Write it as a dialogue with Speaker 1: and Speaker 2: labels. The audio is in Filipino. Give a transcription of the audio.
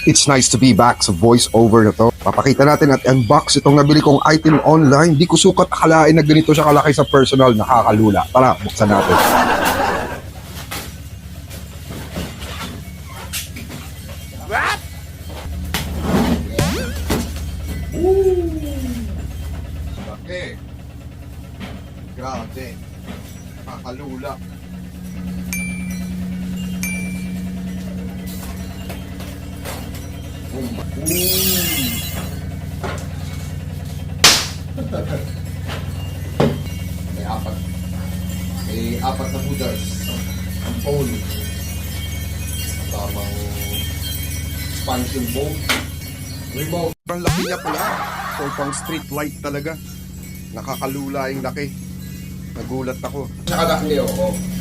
Speaker 1: It's nice to be back sa voice-over na to. Papakita natin at unbox itong nabili kong item online. Di ko sukat akalain na ganito siya kalaki sa personal. Nakakalula. Tara, buksan natin.
Speaker 2: What?
Speaker 1: Laki. Grabe. Nakakalula. May apat na hooders. Ang phone. Tamang expansion bolt. Remote. Ang laki niya pala. So pang street light talaga. Nakakalula yung laki. Nagulat ako.
Speaker 2: Tsaka laki, oo.